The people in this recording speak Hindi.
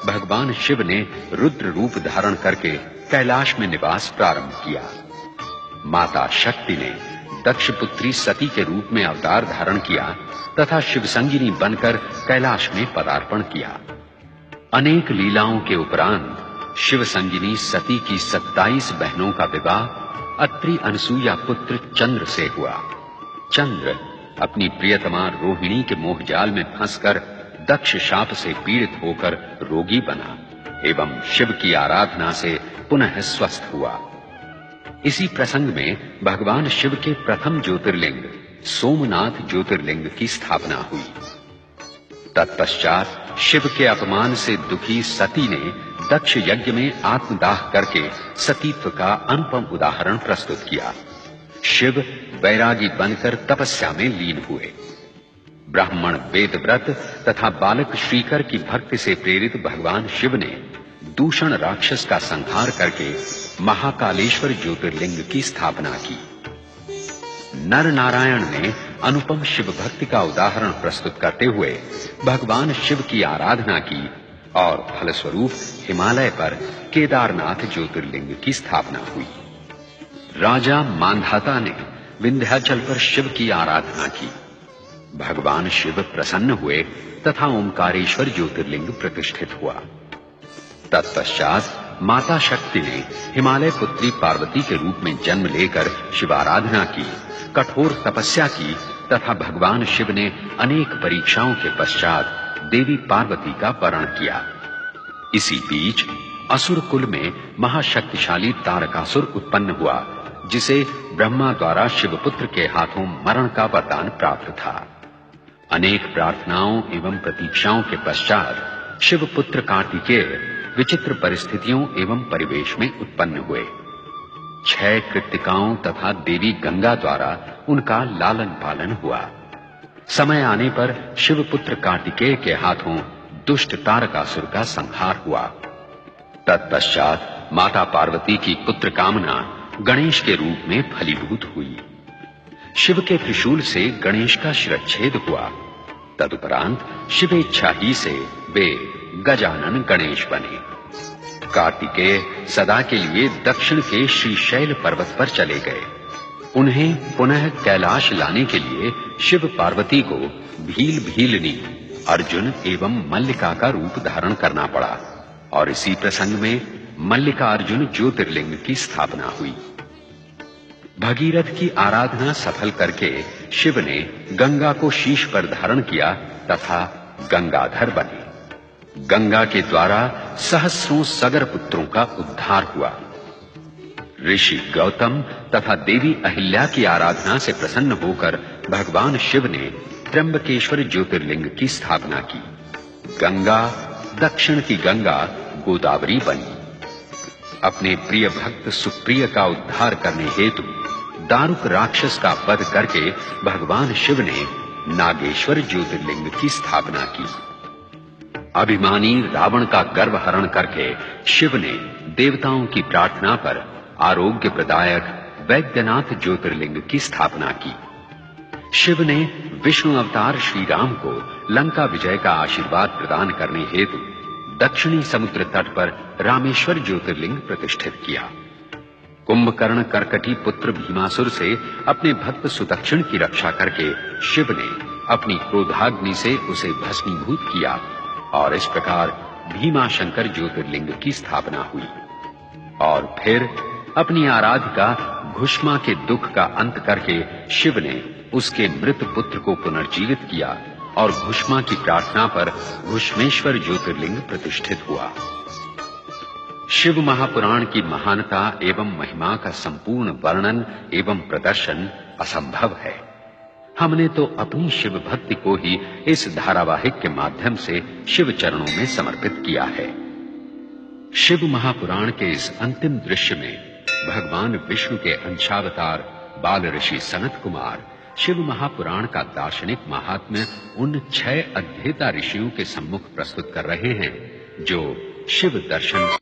भगवान शिव ने रुद्र रूप धारण करके कैलाश में निवास प्रारंभ किया। माता शक्ति ने दक्ष पुत्री सती के रूप में अवतार धारण किया तथा शिव संगिनी बनकर कैलाश में पदार्पण किया। अनेक लीलाओं के उपरांत शिव संगिनी सती की 27 बहनों का विवाह अत्रि अनसुया पुत्र चंद्र से हुआ। चंद्र अपनी प्रियतमा रोहिणी के मोहजाल में फंसकर दक्ष शाप से पीड़ित होकर रोगी बना एवं शिव की आराधना से पुनः स्वस्थ हुआ। इसी प्रसंग में भगवान शिव के प्रथम ज्योतिर्लिंग सोमनाथ ज्योतिर्लिंग की स्थापना हुई। तत्पश्चात शिव के अपमान से दुखी सती ने दक्ष यज्ञ में आत्मदाह करके सतीत्व का अनुपम उदाहरण प्रस्तुत किया। शिव वैरागी बनकर तपस्या में लीन हुए। ब्राह्मण वेदव्रत तथा बालक श्रीकर की भक्ति से प्रेरित भगवान शिव ने दूषण राक्षस का संहार करके महाकालेश्वर ज्योतिर्लिंग की स्थापना की। नर नारायण ने अनुपम शिव भक्ति का उदाहरण प्रस्तुत करते हुए भगवान शिव की आराधना की और फलस्वरूप हिमालय पर केदारनाथ ज्योतिर्लिंग की स्थापना हुई। राजा मांधाता ने विंध्याचल पर शिव की आराधना की। भगवान शिव प्रसन्न हुए तथा ओंकारेश्वर ज्योतिर्लिंग प्रतिष्ठित हुआ। तत्पश्चात माता शक्ति ने हिमालय पुत्री पार्वती के रूप में जन्म लेकर शिवाराधना की, कठोर तपस्या की तथा भगवान शिव ने अनेक परीक्षाओं के पश्चात देवी पार्वती का वरण किया। इसी बीच असुर कुल में महाशक्तिशाली तारकासुर उत्पन्न हुआ, जिसे ब्रह्मा द्वारा शिवपुत्र के हाथों मरण का वरदान प्राप्त था। अनेक प्रार्थनाओं एवं प्रतीक्षाओं के पश्चात शिवपुत्र कार्तिकेय विचित्र परिस्थितियों एवं परिवेश में उत्पन्न हुए। 6 कृत्तिकाओं तथा देवी गंगा द्वारा उनका लालन पालन हुआ। समय आने पर शिवपुत्र कार्तिकेय के हाथों दुष्ट तारकासुर का संहार हुआ। तत्पश्चात माता पार्वती की पुत्र कामना गणेश के रूप में फलीभूत हुई। शिव के त्रिशूल से गणेश का शिरच्छेद हुआ। तदुपरांत शिवेच्छा ही से वे गजानन गणेश बने। कार्तिकेय सदा के लिए दक्षिण के श्रीशैल पर्वत पर चले गए। उन्हें पुनः कैलाश लाने के लिए शिव पार्वती को भील भीलनी, अर्जुन एवं मल्लिका का रूप धारण करना पड़ा और इसी प्रसंग में मल्लिका अर्जुन ज्योतिर्लिंग की स्थापना हुई। भगीरथ की आराधना सफल करके शिव ने गंगा को शीश पर धारण किया तथा गंगाधर बने। गंगा के द्वारा सहस्रों सगर पुत्रों का उद्धार हुआ। ऋषि गौतम तथा देवी अहिल्या की आराधना से प्रसन्न होकर भगवान शिव ने त्र्यंबकेश्वर ज्योतिर्लिंग की स्थापना की। गंगा, दक्षिण की गंगा गोदावरी बनी। अपने प्रिय भक्त सुप्रिय का उद्धार करने हेतु दारुक राक्षस का वध करके भगवान शिव ने नागेश्वर ज्योतिर्लिंग की स्थापना की। अभिमानी रावण का गर्व हरण करके शिव ने देवताओं की प्रार्थना पर आरोग्य प्रदायक वैद्यनाथ ज्योतिर्लिंग की स्थापना की। शिव ने विष्णु अवतार श्री राम को लंका विजय का आशीर्वाद प्रदान करने हेतु दक्षिणी समुद्र तट पर रामेश्वर ज्योतिर्लिंग प्रतिष्ठित किया। कुंभकर्ण कर्कटी पुत्र भीमासुर से अपने भक्त सुदक्षिण की रक्षा करके शिव ने अपनी क्रोधाग्नि से उसे भस्मीभूत किया और इस प्रकार भीमाशंकर ज्योतिर्लिंग की स्थापना हुई। और फिर अपनी आराधिका घुष्मा के दुख का अंत करके शिव ने उसके मृत पुत्र को पुनर्जीवित किया और घुष्मा की प्रार्थना पर घुष्मेश्वर ज्योतिर्लिंग प्रतिष्ठित हुआ। शिव महापुराण की महानता एवं महिमा का संपूर्ण वर्णन एवं प्रदर्शन असंभव है। हमने तो अपनी शिव भक्ति को ही इस धारावाहिक के माध्यम से शिव चरणों में समर्पित किया है। शिव महापुराण के इस अंतिम दृश्य में भगवान विष्णु के अंशावतार बाल ऋषि सनत कुमार शिव महापुराण का दार्शनिक महात्म्य उन 6 अध्येता ऋषियों के सम्मुख प्रस्तुत कर रहे हैं जो शिव दर्शन